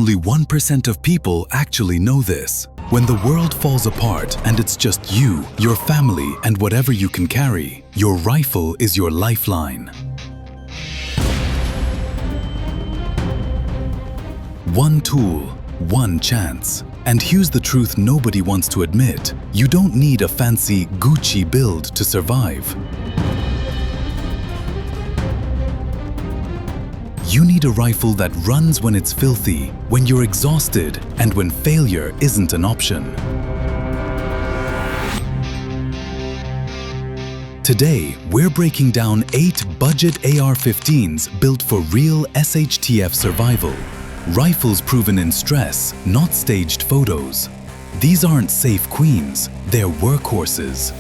only 1% of people actually know this. When the world falls apart and it's just you, your family, and whatever you can carry, your rifle is your lifeline. One tool, one chance. And here's the truth nobody wants to admit. You don't need a fancy Gucci build to survive. You need a rifle that runs when it's filthy, when you're exhausted, and when failure isn't an option. Today, we're breaking down 8 budget AR-15s built for real SHTF survival. Rifles proven in stress, not staged photos. These aren't safe queens, they're workhorses.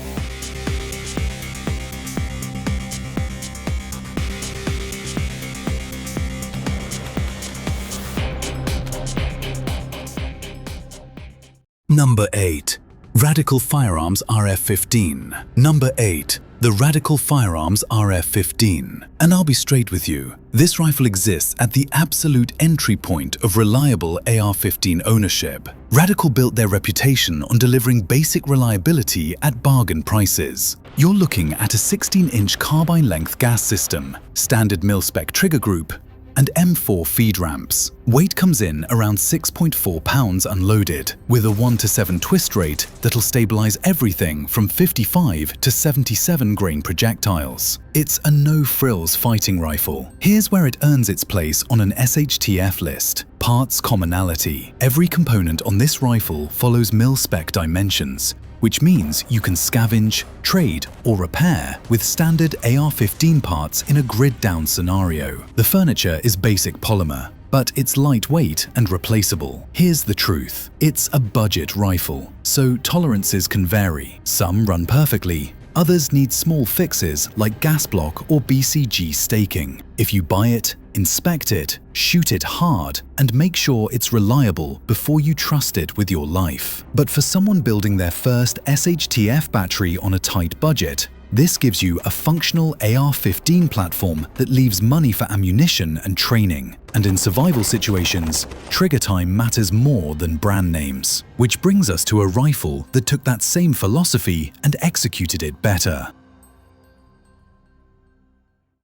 Number 8. Radical Firearms RF-15. Number 8. The Radical Firearms RF-15. And I'll be straight with you, this rifle exists at the absolute entry point of reliable AR-15 ownership. Radical built their reputation on delivering basic reliability at bargain prices. You're looking at a 16-inch carbine-length gas system, standard mil-spec trigger group, and M4 feed ramps. Weight comes in around 6.4 pounds unloaded, with a 1:7 twist rate that'll stabilize everything from 55 to 77 grain projectiles. It's a no-frills fighting rifle. Here's where it earns its place on an SHTF list. Parts commonality. Every component on this rifle follows mil-spec dimensions, which means you can scavenge, trade, or repair with standard AR-15 parts in a grid-down scenario. The furniture is basic polymer, but it's lightweight and replaceable. Here's the truth. It's a budget rifle, so tolerances can vary. Some run perfectly, others need small fixes like gas block or BCG staking. If you buy it, inspect it, shoot it hard, and make sure it's reliable before you trust it with your life. But for someone building their first SHTF battery on a tight budget, this gives you a functional AR-15 platform that leaves money for ammunition and training. And in survival situations, trigger time matters more than brand names. Which brings us to a rifle that took that same philosophy and executed it better.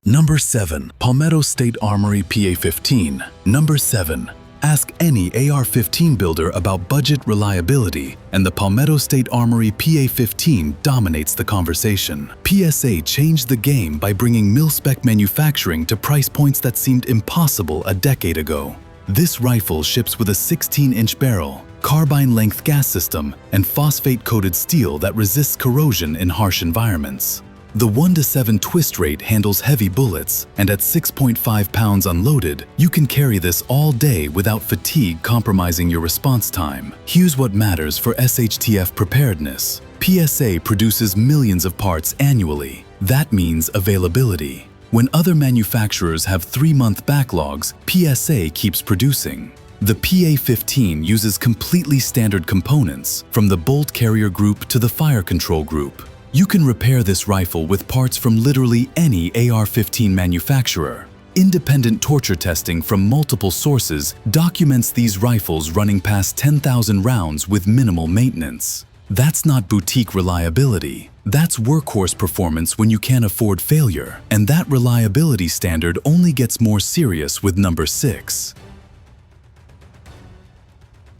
Number 7. Palmetto State Armory PA-15. Number 7. Ask any AR-15 builder about budget reliability, and the Palmetto State Armory PA-15 dominates the conversation. PSA changed the game by bringing mil-spec manufacturing to price points that seemed impossible a decade ago. This rifle ships with a 16-inch barrel, carbine-length gas system, and phosphate-coated steel that resists corrosion in harsh environments. The 1:7 twist rate handles heavy bullets, and at 6.5 pounds unloaded, you can carry this all day without fatigue compromising your response time. Here's what matters for SHTF preparedness. PSA produces millions of parts annually. That means availability. When other manufacturers have 3-month backlogs, PSA keeps producing. The PA-15 uses completely standard components, from the bolt carrier group to the fire control group. You can repair this rifle with parts from literally any AR-15 manufacturer. Independent torture testing from multiple sources documents these rifles running past 10,000 rounds with minimal maintenance. That's not boutique reliability. That's workhorse performance when you can't afford failure. And that reliability standard only gets more serious with number 6.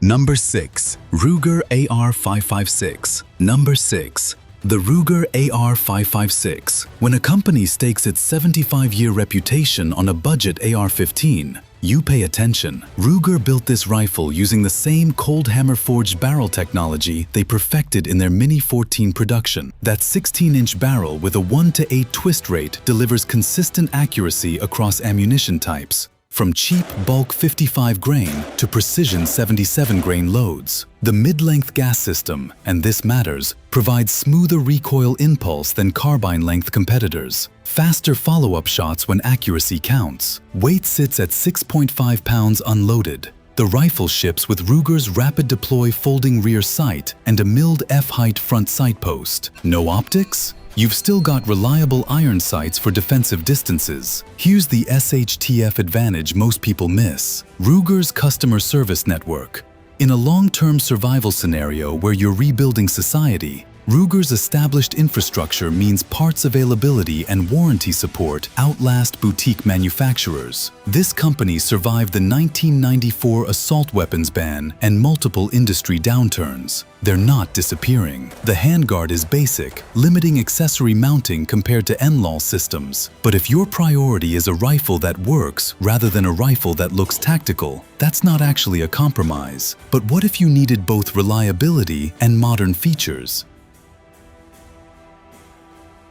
Number 6. Ruger AR-556. Number 6. The Ruger AR-556. When a company stakes its 75-year reputation on a budget AR-15, you pay attention. Ruger built this rifle using the same cold hammer forged barrel technology they perfected in their Mini 14 production. That 16-inch barrel with a 1:8 twist rate delivers consistent accuracy across ammunition types, from cheap bulk 55 grain to precision 77 grain loads. The mid-length gas system, and this matters, provides smoother recoil impulse than carbine-length competitors. Faster follow-up shots when accuracy counts. Weight sits at 6.5 pounds unloaded. The rifle ships with Ruger's rapid deploy folding rear sight and a milled F-height front sight post. No optics? you've still got reliable iron sights for defensive distances. Here's the SHTF advantage most people miss: Ruger's customer service network. In a long-term survival scenario where you're rebuilding society, Ruger's established infrastructure means parts availability and warranty support outlast boutique manufacturers. This company survived the 1994 assault weapons ban and multiple industry downturns. They're not disappearing. The handguard is basic, limiting accessory mounting compared to NLAW systems. But if your priority is a rifle that works rather than a rifle that looks tactical, that's not actually a compromise. But what if you needed both reliability and modern features?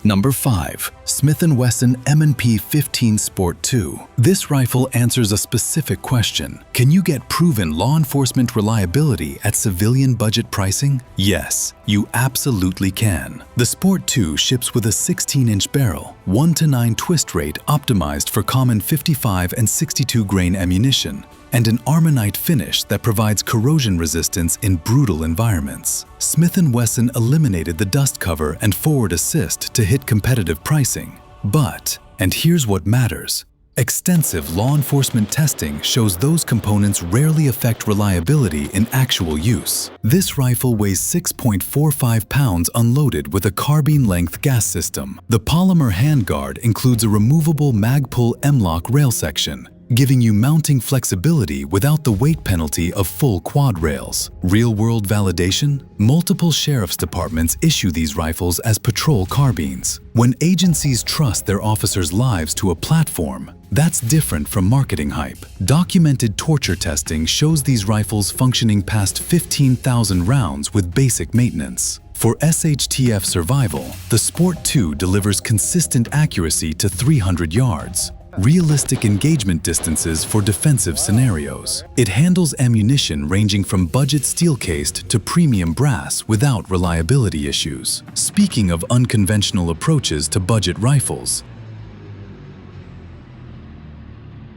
Number 5. Smith & Wesson M&P 15 Sport 2. This rifle answers a specific question. Can you get proven law enforcement reliability at civilian budget pricing? Yes, you absolutely can. The Sport 2 ships with a 16-inch barrel, 1:9 twist rate optimized for common 55 and 62 grain ammunition, and an armonite finish that provides corrosion resistance in brutal environments. Smith & Wesson eliminated the dust cover and forward assist to hit competitive pricing. But, and here's what matters, extensive law enforcement testing shows those components rarely affect reliability in actual use. This rifle weighs 6.45 pounds unloaded with a carbine-length gas system. The polymer handguard includes a removable Magpul M-LOK rail section, giving you mounting flexibility without the weight penalty of full quad rails. Real-world validation? Multiple sheriff's departments issue these rifles as patrol carbines. When agencies trust their officers' lives to a platform, that's different from marketing hype. Documented torture testing shows these rifles functioning past 15,000 rounds with basic maintenance. For SHTF survival, the Sport 2 delivers consistent accuracy to 300 yards. Realistic engagement distances for defensive scenarios. It handles ammunition ranging from budget steel-cased to premium brass without reliability issues. Speaking of unconventional approaches to budget rifles.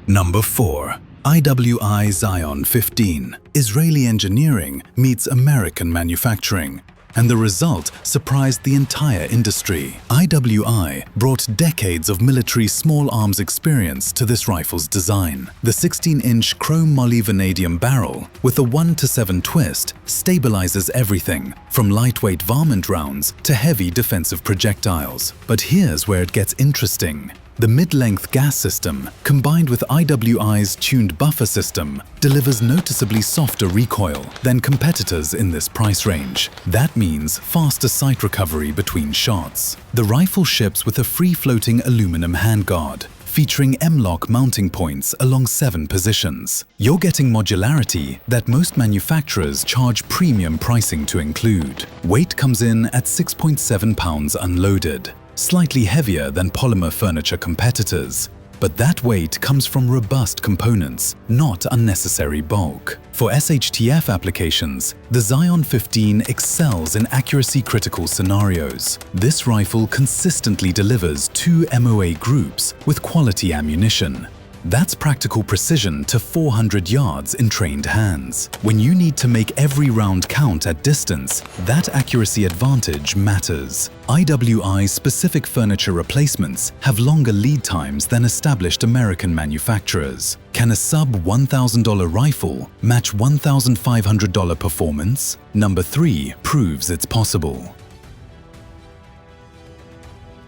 Number 4. IWI Zion 15. Israeli engineering meets American manufacturing, and the result surprised the entire industry. IWI brought decades of military small arms experience to this rifle's design. The 16-inch chrome moly vanadium barrel with a 1:7 twist stabilizes everything from lightweight varmint rounds to heavy defensive projectiles. But here's where it gets interesting. The mid-length gas system, combined with IWI's tuned buffer system, delivers noticeably softer recoil than competitors in this price range. That means faster sight recovery between shots. The rifle ships with a free-floating aluminum handguard, featuring M-LOK mounting points along 7 positions. You're getting modularity that most manufacturers charge premium pricing to include. Weight comes in at 6.7 pounds unloaded, slightly heavier than polymer furniture competitors. But that weight comes from robust components, not unnecessary bulk. For SHTF applications, the Zion 15 excels in accuracy-critical scenarios. This rifle consistently delivers 2 MOA groups with quality ammunition. That's practical precision to 400 yards in trained hands. When you need to make every round count at distance, that accuracy advantage matters. IWI's specific furniture replacements have longer lead times than established American manufacturers. Can a sub-$1,000 rifle match $1,500 performance? Number 3 proves it's possible.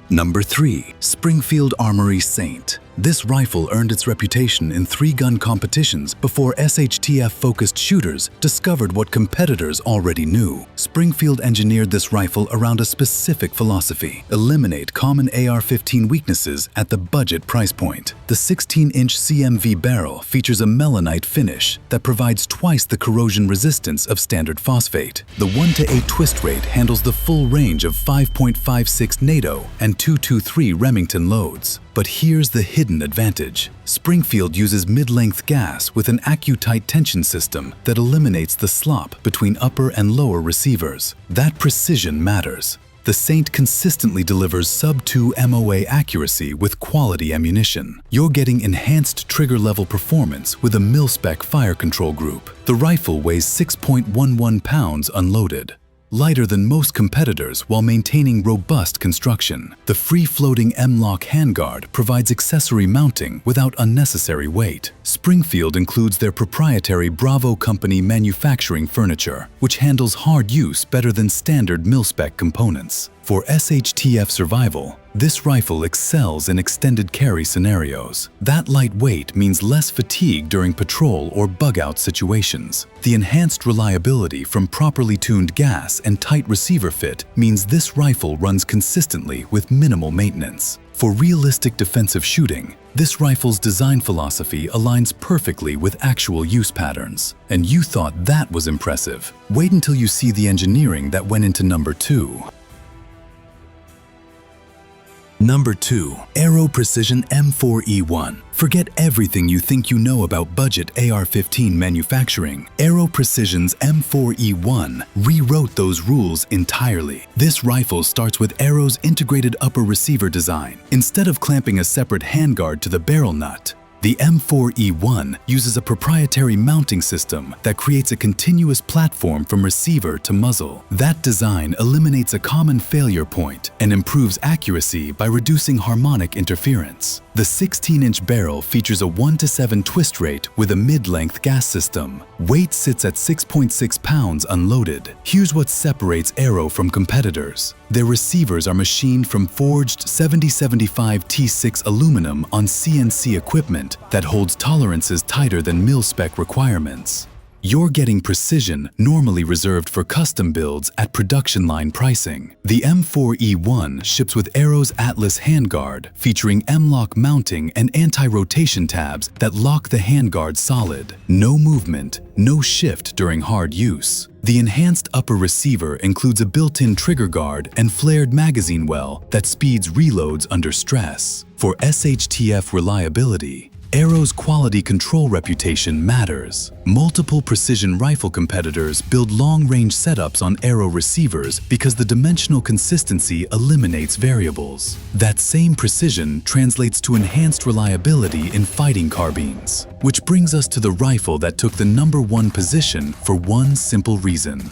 Number 3. Springfield Armory Saint. This rifle earned its reputation in 3-gun competitions before SHTF-focused shooters discovered what competitors already knew. Springfield engineered this rifle around a specific philosophy: eliminate common AR-15 weaknesses at the budget price point. The 16-inch CMV barrel features a melanite finish that provides twice the corrosion resistance of standard phosphate. The 1:8 twist rate handles the full range of 5.56 NATO and 223 Remington loads. But here's the hidden advantage. Springfield uses mid-length gas with an AccuTight tension system that eliminates the slop between upper and lower receivers. That precision matters. The Saint consistently delivers sub-2 MOA accuracy with quality ammunition. You're getting enhanced trigger-level performance with a mil-spec fire control group. The rifle weighs 6.11 pounds unloaded. lighter than most competitors while maintaining robust construction. The free-floating M-LOK handguard provides accessory mounting without unnecessary weight. Springfield includes their proprietary Bravo Company manufacturing furniture, which handles hard use better than standard mil-spec components. For SHTF survival, this rifle excels in extended carry scenarios. That light weight means less fatigue during patrol or bug-out situations. The enhanced reliability from properly tuned gas and tight receiver fit means this rifle runs consistently with minimal maintenance. For realistic defensive shooting, this rifle's design philosophy aligns perfectly with actual use patterns. And you thought that was impressive. Wait until you see the engineering that went into number 2. Number 2. Aero Precision M4E1. Forget everything you think you know about budget AR-15 manufacturing. Aero Precision's M4E1 rewrote those rules entirely. This rifle starts with Aero's integrated upper receiver design. Instead of clamping a separate handguard to the barrel nut, the M4E1 uses a proprietary mounting system that creates a continuous platform from receiver to muzzle. That design eliminates a common failure point and improves accuracy by reducing harmonic interference. The 16-inch barrel features a 1:7 twist rate with a mid-length gas system. Weight sits at 6.6 pounds unloaded. Here's what separates Aero from competitors. Their receivers are machined from forged 7075 T6 aluminum on CNC equipment that holds tolerances tighter than mil-spec requirements. You're getting precision normally reserved for custom builds at production line pricing. The M4E1 ships with Aero's Atlas handguard, featuring M-LOK mounting and anti-rotation tabs that lock the handguard solid. No movement, no shift during hard use. The enhanced upper receiver includes a built-in trigger guard and flared magazine well that speeds reloads under stress. For SHTF reliability, Aero's quality control reputation matters. Multiple precision rifle competitors build long-range setups on Aero receivers because the dimensional consistency eliminates variables. That same precision translates to enhanced reliability in fighting carbines. Which brings us to the rifle that took the number 1 position for one simple reason.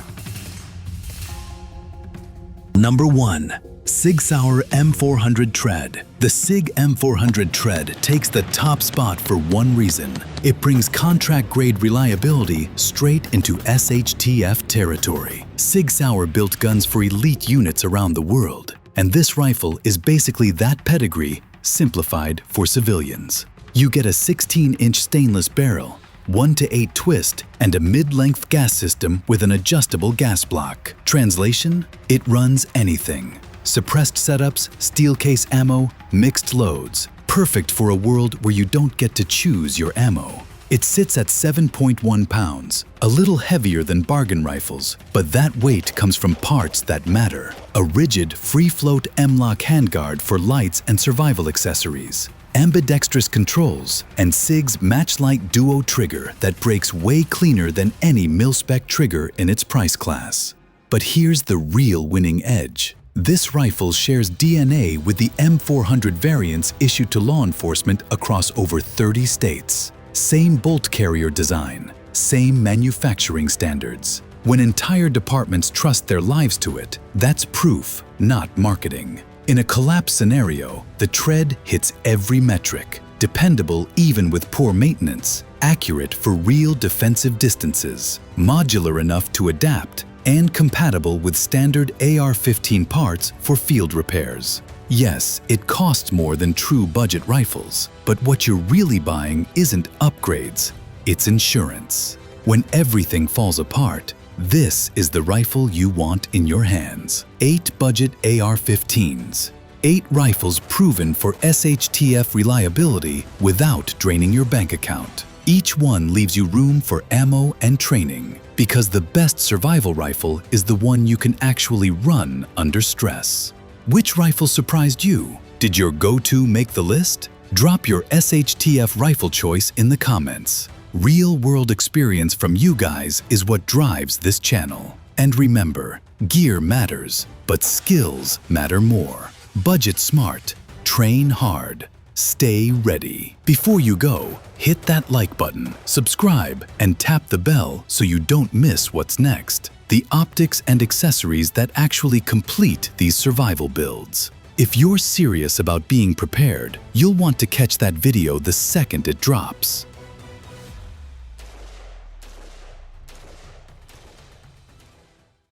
Number 1. Sig Sauer M400 Tread. The Sig M400 Tread takes the top spot for one reason. It brings contract-grade reliability straight into SHTF territory. Sig Sauer built guns for elite units around the world, and this rifle is basically that pedigree simplified for civilians. You get a 16-inch stainless barrel, 1:8 twist, and a mid-length gas system with an adjustable gas block. Translation? It runs anything. Suppressed setups, steel case ammo, mixed loads. Perfect for a world where you don't get to choose your ammo. It sits at 7.1 pounds, a little heavier than bargain rifles, but that weight comes from parts that matter. A rigid, free-float M-LOK handguard for lights and survival accessories. Ambidextrous controls, and SIG's Matchlight Duo trigger that breaks way cleaner than any mil-spec trigger in its price class. But here's the real winning edge. This rifle shares DNA with the M400 variants issued to law enforcement across over 30 states. Same bolt carrier design, same manufacturing standards. When entire departments trust their lives to it, that's proof, not marketing. In a collapse scenario, the Tread hits every metric. Dependable even with poor maintenance, accurate for real defensive distances, modular enough to adapt, and compatible with standard AR-15 parts for field repairs. Yes, it costs more than true budget rifles, but what you're really buying isn't upgrades, it's insurance. When everything falls apart, this is the rifle you want in your hands. 8 budget AR-15s. 8 rifles proven for SHTF reliability without draining your bank account. Each one leaves you room for ammo and training, because the best survival rifle is the one you can actually run under stress. Which rifle surprised you? Did your go-to make the list? Drop your SHTF rifle choice in the comments. Real-world experience from you guys is what drives this channel. And remember, gear matters, but skills matter more. Budget smart, train hard. Stay ready. Before you go, hit that like button, subscribe, and tap the bell so you don't miss what's next. the optics and accessories that actually complete these survival builds. If you're serious about being prepared, you'll want to catch that video the second it drops.